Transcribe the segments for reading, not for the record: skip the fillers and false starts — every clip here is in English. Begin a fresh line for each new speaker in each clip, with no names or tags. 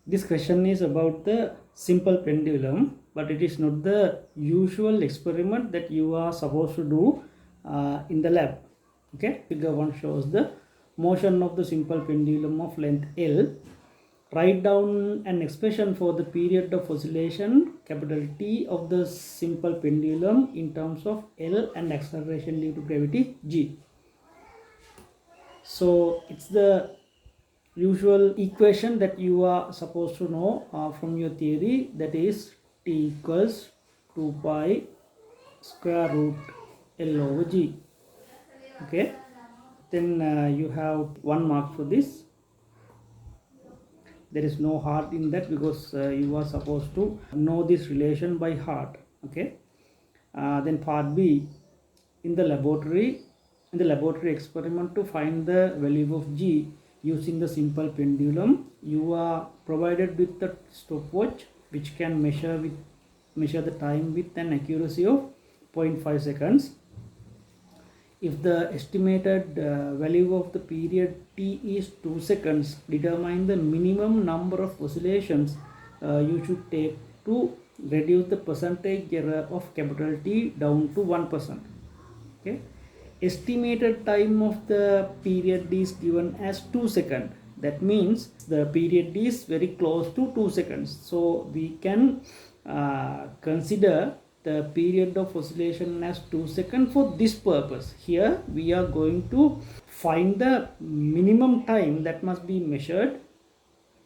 This question is about the simple pendulum, but it is not the usual experiment that you are supposed to do in the lab. Okay, figure 1 shows the motion of the simple pendulum of length L. Write down an expression for the period of oscillation capital T of the simple pendulum in terms of L and acceleration due to gravity G. So it's the usual equation that you are supposed to know from your theory, that is T equals 2 pi square root L over G. Okay, then you have 1 mark for this. There is no heart in that because you are supposed to know this relation by heart. Okay, then part B, in the laboratory experiment, to find the value of G using the simple pendulum, you are provided with the stopwatch which can measure the time with an accuracy of 0.5 seconds. If the estimated value of the period T is 2 seconds, determine the minimum number of oscillations you should take to reduce the percentage error of capital T down to 1%. Okay, estimated time of the period is given as 2 seconds. That means the period is very close to 2 seconds. So we can consider the period of oscillation as 2 seconds for this purpose. Here we are going to find the minimum time that must be measured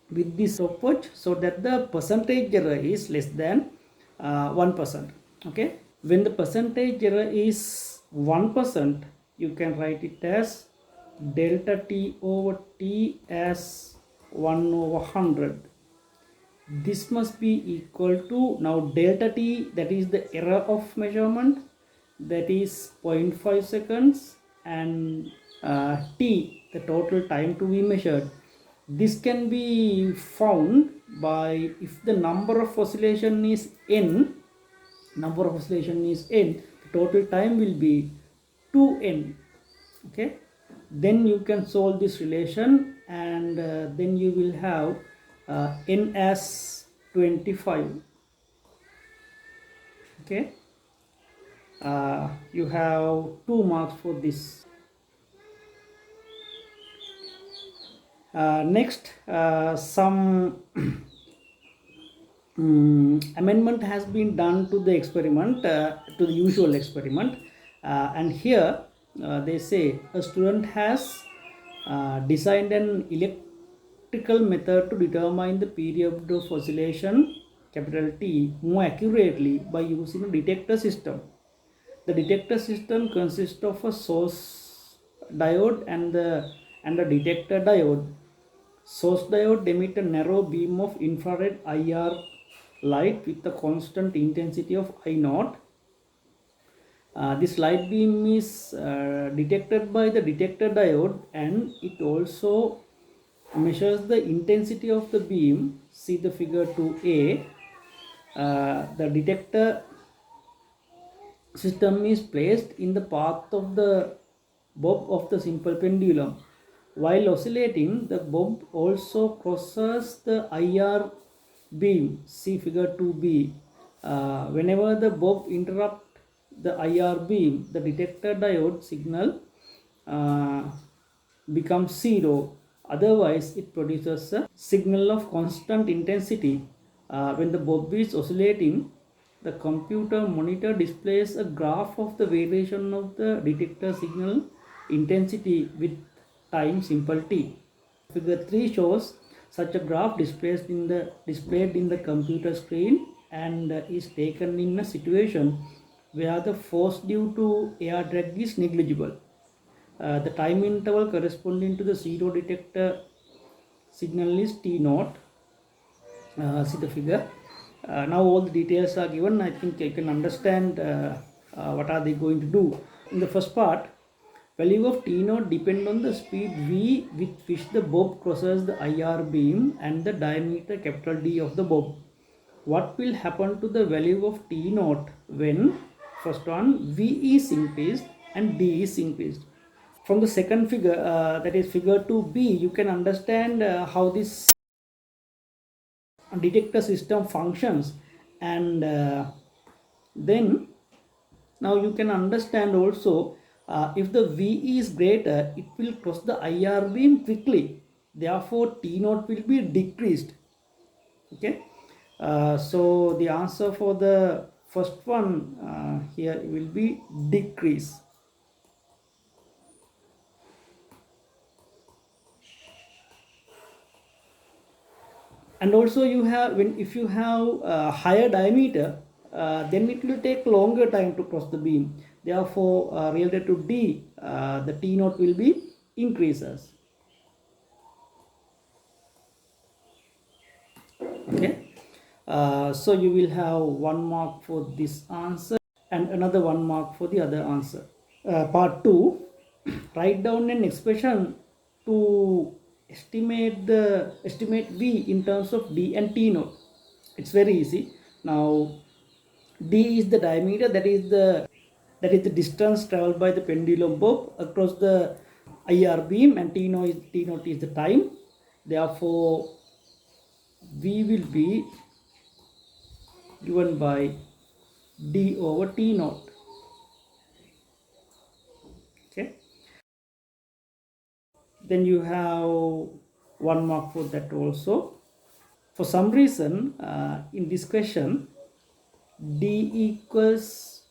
with this stopwatch so that the percentage error is less than 1%. Okay, when the percentage error is 1%, you can write it as delta T over T as 1 over 100. This must be equal to, now delta T, that is the error of measurement, that is 0.5 seconds, and T, the total time to be measured. This can be found by, if the number of oscillation is n, the total time will be 2n. Okay, then you can solve this relation, and then you will have n as 25. Okay, you have 2 marks for this. Next, some amendment has been done to the experiment, to the usual experiment, and here they say a student has designed an electrical method to determine the period of oscillation capital T more accurately by using a detector system. The detector system consists of a source diode and a detector diode. Source diode emits a narrow beam of infrared IR light with a constant intensity of I0. This light beam is detected by the detector diode, and it also measures the intensity of the beam. See the figure 2a. The detector system is placed in the path of the bob of the simple pendulum. While oscillating, the bob also crosses the IR beam. See figure 2b. Whenever the bob interrupts the IR beam, the detector diode signal becomes 0. Otherwise, it produces a signal of constant intensity. When the bob is oscillating, the computer monitor displays a graph of the variation of the detector signal intensity with time simple t. Figure 3 shows such a graph displayed in the computer screen, and is taken in a situation where the force due to air drag is negligible. The time interval corresponding to the zero detector signal is t0. See the figure. Now all the details are given. I think you can understand what are they going to do. In the first part, value of T0 depend on the speed v with which the bob crosses the IR beam and the diameter capital D of the bob. What will happen to the value of T0 when, first one, v is increased and D is increased? From the second figure, that is figure 2b, you can understand how this detector system functions, and then now you can understand also, if the V is greater, it will cross the IR beam quickly, therefore T naught will be decreased. Okay, so the answer for the first one here will be decrease. And also you have, if you have a higher diameter, then it will take longer time to cross the beam, therefore related to D, the T naught will be increases. Okay, so you will have 1 mark for this answer and another 1 mark for the other answer. Part 2, write down an expression to estimate V in terms of D and T naught. It's very easy. Now D is the diameter, that is the distance traveled by the pendulum bob across the IR beam, and T naught is the time. Therefore V will be given by D over T naught. Okay, then you have 1 mark for that also. For some reason, in this question, D equals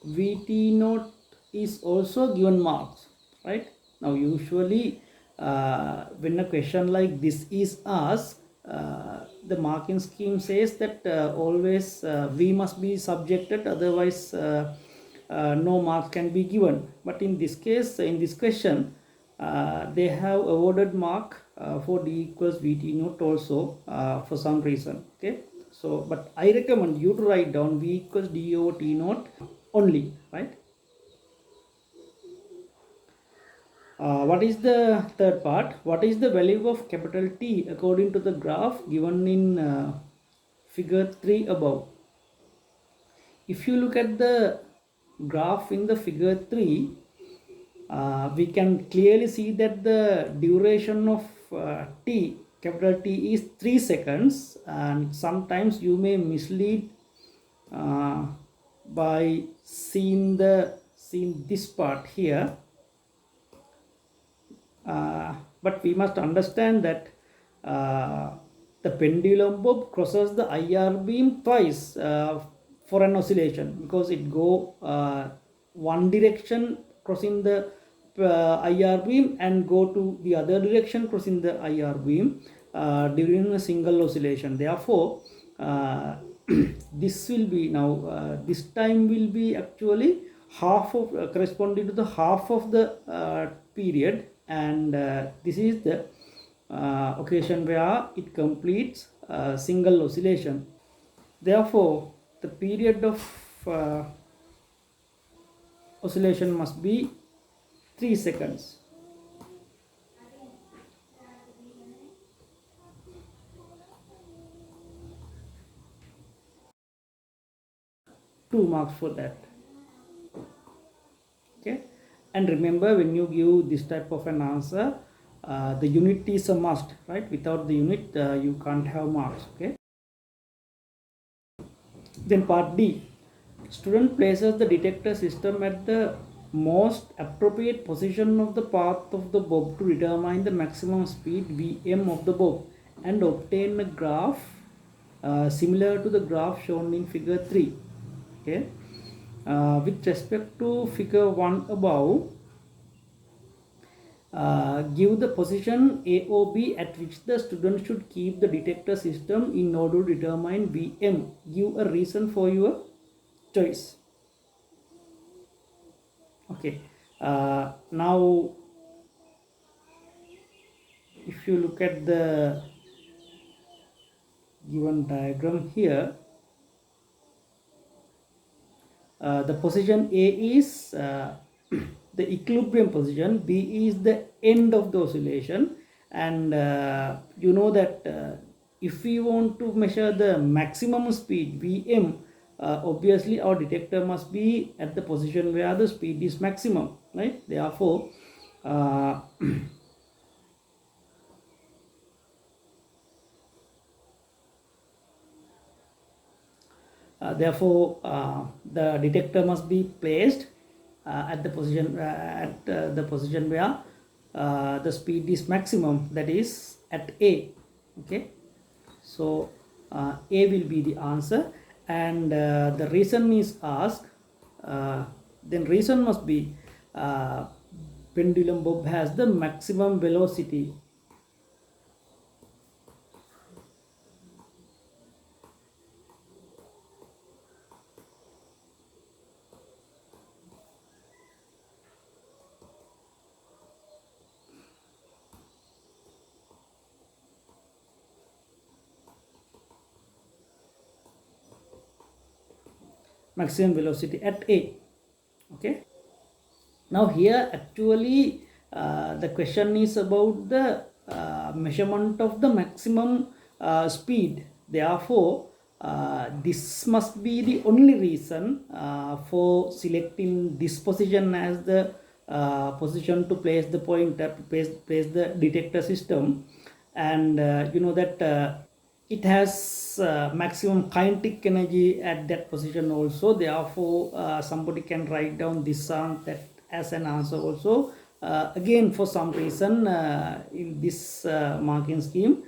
Vt naught is also given marks, right? Now usually when a question like this is asked, the marking scheme says that always V must be subjected, otherwise no marks can be given. But in this case, in this question, they have awarded mark for D equals Vt naught also for some reason. Okay, so but I recommend you to write down V equals D over T naught only, right? What is the third part? What is the value of capital T according to the graph given in figure 3 above? If you look at the graph in the figure 3, we can clearly see that the duration of T, capital T, is 3 seconds, and sometimes you may mislead by seeing this part here. But we must understand that the pendulum bob crosses the IR beam twice for an oscillation, because it go one direction crossing the IR beam and go to the other direction crossing the IR beam during a single oscillation. Therefore this will be now this time will be actually half of corresponding to the half of the period, and this is the occasion where it completes single oscillation. Therefore the period of oscillation must be 3 seconds. Two marks for that. Okay, and remember, when you give this type of an answer, the unit is a must, right? Without the unit you can't have marks. Okay, then part D, student places the detector system at the most appropriate position of the path of the bob to determine the maximum speed Vm of the bob and obtain a graph similar to the graph shown in figure 3. Okay, with respect to figure 1 above, give the position AOB at which the student should keep the detector system in order to determine Vm. Give a reason for your choice. Okay, now if you look at the given diagram here, the position A is the equilibrium position, B is the end of the oscillation, and you know that if we want to measure the maximum speed Vm, obviously our detector must be at the position where the speed is maximum, right? Therefore Therefore, the detector must be placed at the position where the speed is maximum, that is at A. Okay, so A will be the answer, and the reason is asked. Then reason must be pendulum bob has the maximum velocity. Maximum velocity at A. Okay, now here actually the question is about the measurement of the maximum speed. Therefore, this must be the only reason for selecting this position as the position to place the pointer, place the detector system. And you know that it has maximum kinetic energy at that position also. Therefore, somebody can write down this that as an answer also. Again, for some reason in this marking scheme,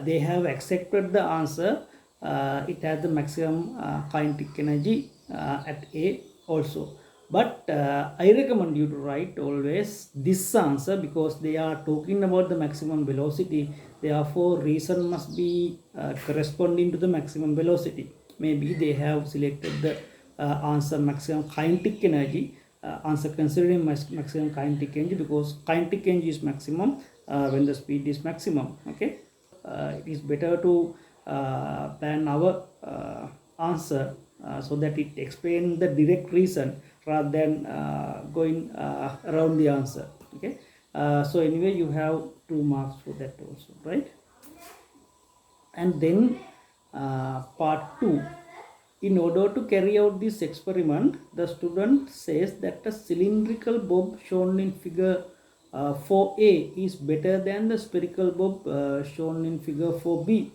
they have accepted the answer. It has the maximum kinetic energy at A also. But I recommend you to write always this answer, because they are talking about the maximum velocity. Therefore, reason must be corresponding to the maximum velocity. Maybe they have selected the answer maximum kinetic energy, answer considering maximum kinetic energy, because kinetic energy is maximum when the speed is maximum. Okay, it is better to plan our answer so that it explains the direct reason rather than going around the answer. Okay, so anyway, you have 2 marks for that also, right? And then part 2, in order to carry out this experiment, the student says that the cylindrical bob shown in figure 4a is better than the spherical bob shown in figure 4b.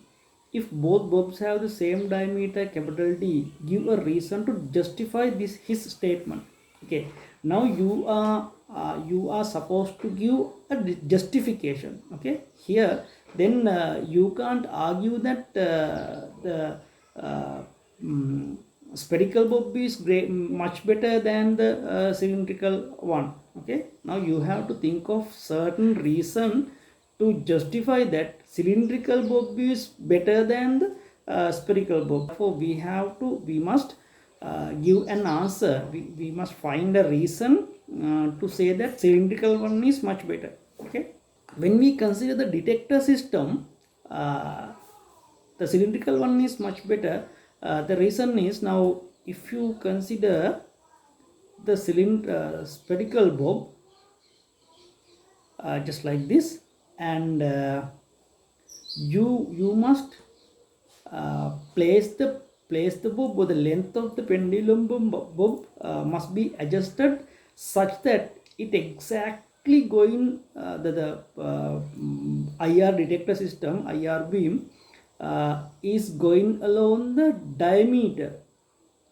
If both bobs have the same diameter, capital D, give a reason to justify his statement. Okay, now you are supposed to give a justification. Okay, here then you can't argue that the spherical bob is much better than the cylindrical one. Okay, now you have to think of certain reason to justify that cylindrical bob is better than the spherical bob. Therefore, we must give an answer. We must find a reason to say that cylindrical one is much better. Okay, when we consider the detector system, the cylindrical one is much better. The reason is, now if you consider the spherical bob just like this, and you must place the bob, or the length of the pendulum bob must be adjusted such that it exactly going the IR detector system, IR beam is going along the diameter,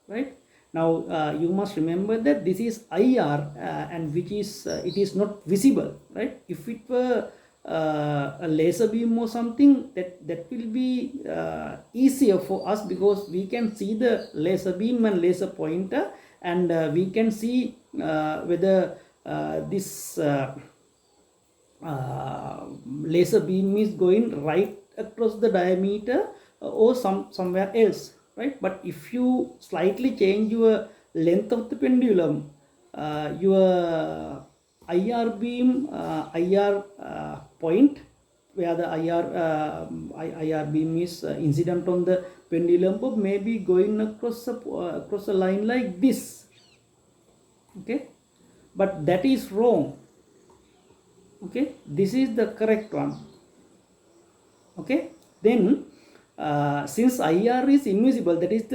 right? Now you must remember that this is IR and which is it is not visible, right? If it were a laser beam or something, that will be easier for us, because we can see the laser beam and laser pointer, and we can see whether this laser beam is going right across the diameter or somewhere else, right? But if you slightly change your length of the pendulum, your IR beam, IR point, where the IR beam is incident on the pendulum bob, may be going across a line like this. Okay, but that is wrong. Okay, this is the correct one. Okay, then since IR is invisible, that is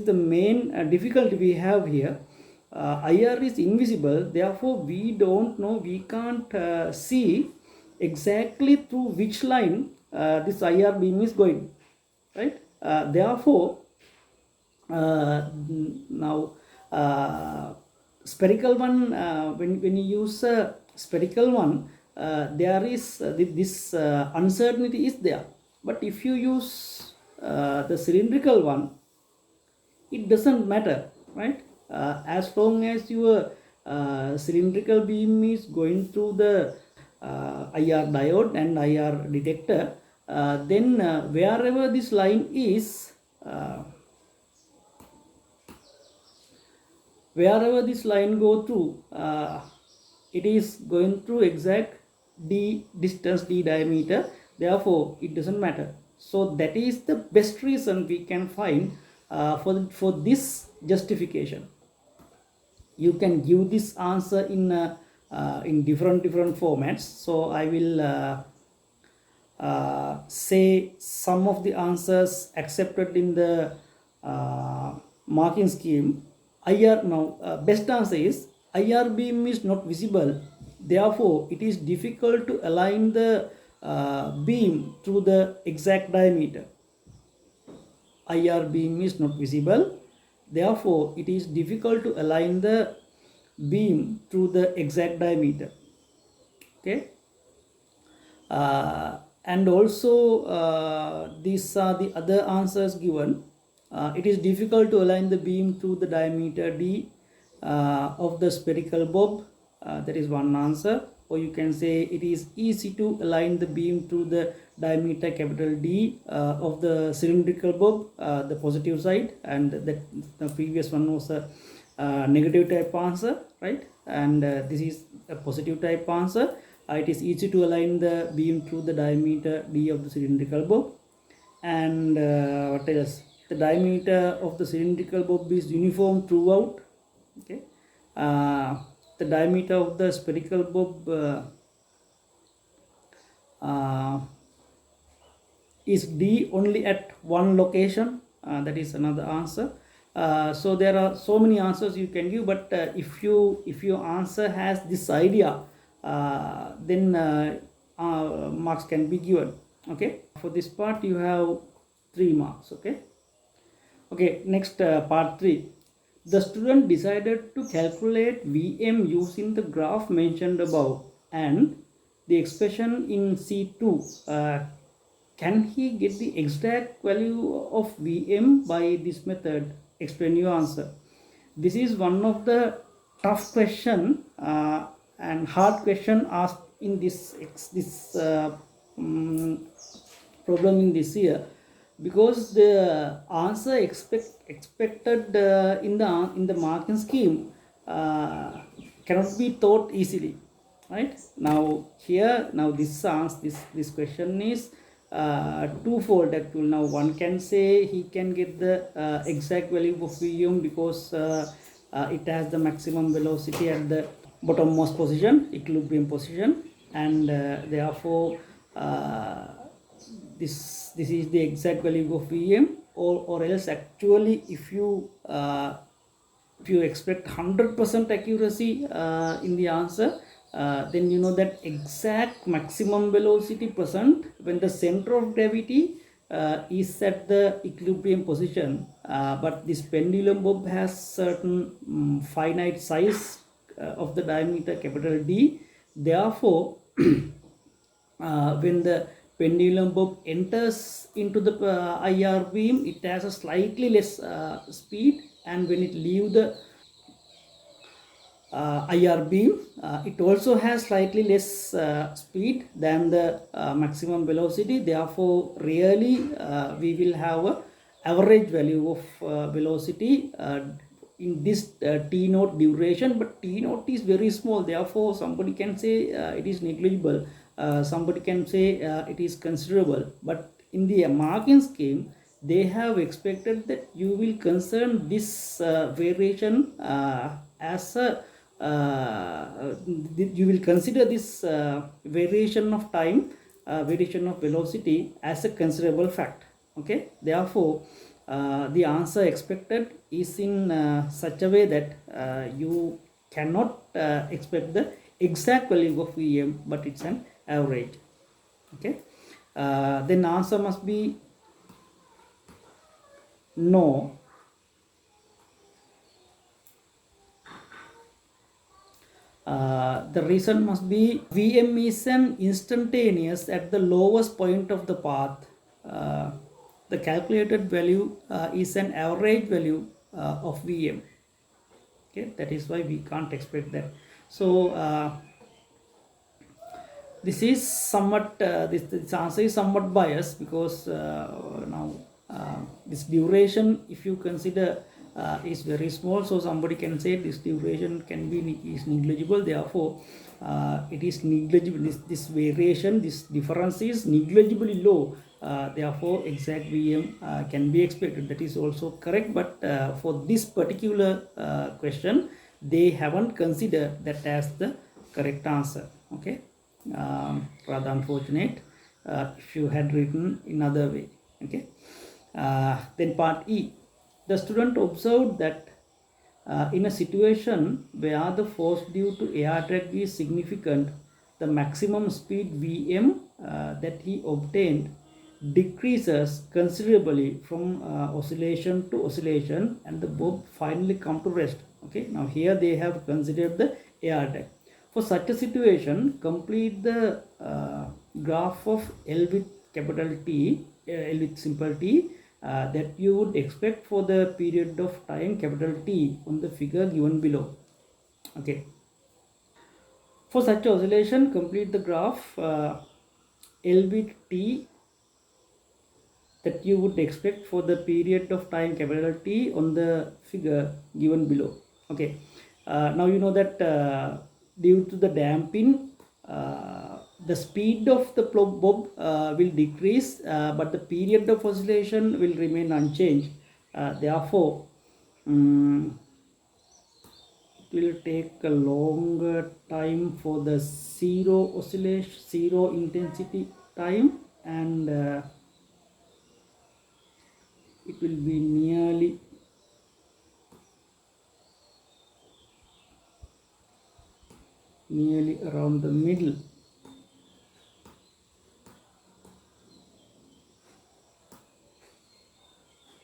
the main difficulty we have here. IR is invisible, therefore we don't know, we can't see exactly through which line this IR beam is going, right? Therefore, Now spherical one, when you use spherical one, there is this uncertainty is there, but if you use the cylindrical one, it doesn't matter, right? As long as your cylindrical beam is going through the IR diode and IR detector, then wherever this line is, wherever this line go through, it is going through exact d distance, d diameter, therefore it doesn't matter. So that is the best reason we can find for this justification. You can give this answer in different formats. So I will say some of the answers accepted in the marking scheme. IR now best answer is IR beam is not visible, therefore it is difficult to align the beam through the exact diameter. IR beam is not visible, therefore it is difficult to align the beam through the exact diameter. Okay, and also these are the other answers given. It is difficult to align the beam through the diameter d of the spherical bulb. That is one answer. Or you can say it is easy to align the beam through the diameter capital D of the cylindrical bulb, the positive side, and that the previous one was a negative type answer, right? And this is a positive type answer. It is easy to align the beam through the diameter D of the cylindrical bulb. And what else? The diameter of the cylindrical bulb is uniform throughout. Okay. The diameter of the spherical bulb is D only at one location. That is another answer. So there are so many answers you can give, but if your answer has this idea, then marks can be given. Okay, for this part you have 3 marks. Okay, next part 3. The student decided to calculate Vm using the graph mentioned above and the expression in C2. Can he get the exact value of Vm by this method? Explain your answer. This is one of the tough question and hard question asked in this problem in this year, because the answer expected in the marking scheme cannot be taught easily, right? Now this question is twofold actually. Now one can say he can get the exact value of Vm because it has the maximum velocity at the bottommost position, equilibrium position, and therefore this is the exact value of Vm, or else actually if you expect 100% accuracy in the answer, then you know that exact maximum velocity present when the center of gravity is at the equilibrium position, but this pendulum bulb has certain finite size of the diameter capital D. Therefore when the pendulum bulb enters into the IR beam, it has a slightly less speed, and when it leaves the IR beam, it also has slightly less speed than the maximum velocity. Therefore really we will have a average value of velocity in this t naught duration, but t naught is very small, therefore somebody can say it is negligible, somebody can say it is considerable. But in the marking scheme, they have expected that you will concern this variation as a you will consider this variation of time, variation of velocity as a considerable fact. Okay, therefore the answer expected is in such a way that you cannot expect the exact value of Vm, but it's an average. Okay, then answer must be no. The reason must be Vm is an instantaneous at the lowest point of the path. The calculated value is an average value of Vm. Okay, that is why we can't expect that. So this is somewhat this answer is somewhat biased, because now this duration, if you consider, is very small, so somebody can say this duration can be is negligible, therefore it is negligible, this variation, this difference is negligibly low, therefore exact Vm can be expected. That is also correct, but for this particular question they haven't considered that as the correct answer. Okay, rather unfortunate if you had written in other way. Okay, then part E, the student observed that in a situation where the force due to air drag is significant, the maximum speed Vm that he obtained decreases considerably from oscillation to oscillation, and the bob finally come to rest. Okay, now here they have considered the air drag. For such a situation, complete the graph of L with capital T, L with simple t, that you would expect for the period of time capital T on the figure given below. Okay. For such oscillation, complete the graph L with T that you would expect for the period of time capital T on the figure given below. Okay. Now you know that due to the damping, the speed of the bob will decrease, but the period of oscillation will remain unchanged. Therefore, it will take a longer time for the zero oscillation, zero intensity time, and it will be nearly around the middle.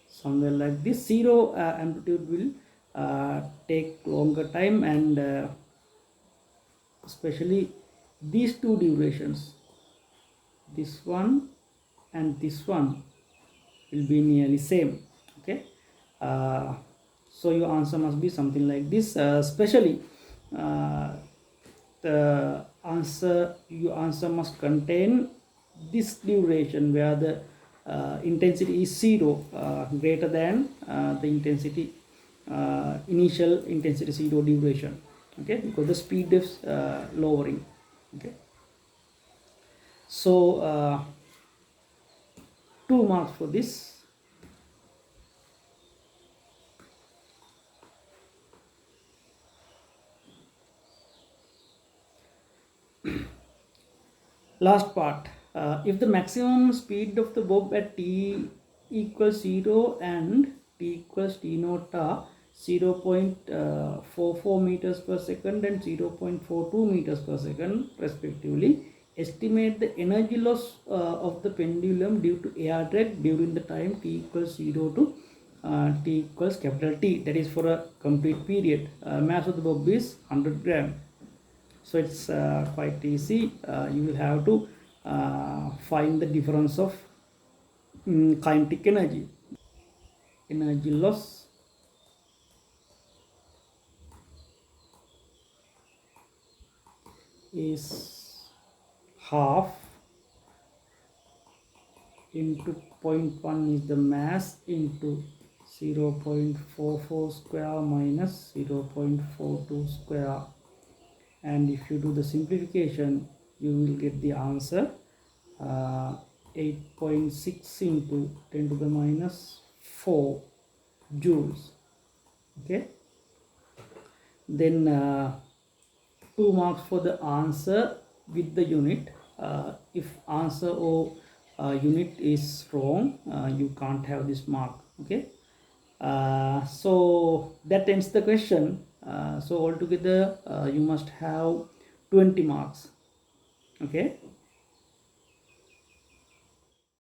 Somewhere like this. Zero amplitude will take longer time, and especially these two durations, this one and this one, will be nearly same. Okay, so your answer must be something like this. Especially the your answer must contain this duration where the intensity is zero, greater than the intensity initial intensity zero duration. Okay, because the speed is lowering. Okay, so 2 marks for this. Last part, if the maximum speed of the bob at t equals 0 and t equals t naught are 0.44 meters per second and 0.42 meters per second respectively, estimate the energy loss of the pendulum due to air drag during the time t equals 0 to t equals capital T, that is for a complete period. Mass of the bob is 100 gram. So it's quite easy. You will have to find the difference of kinetic energy. Energy loss is half into 0.1 is the mass into 0.44 square minus 0.42 square, and if you do the simplification you will get the answer 8.6 into 10 to the minus 4 joules. Okay, then 2 marks for the answer with the unit. If answer or unit is wrong, you can't have this mark. Okay, so that ends the question. So altogether you must have 20 marks. Okay,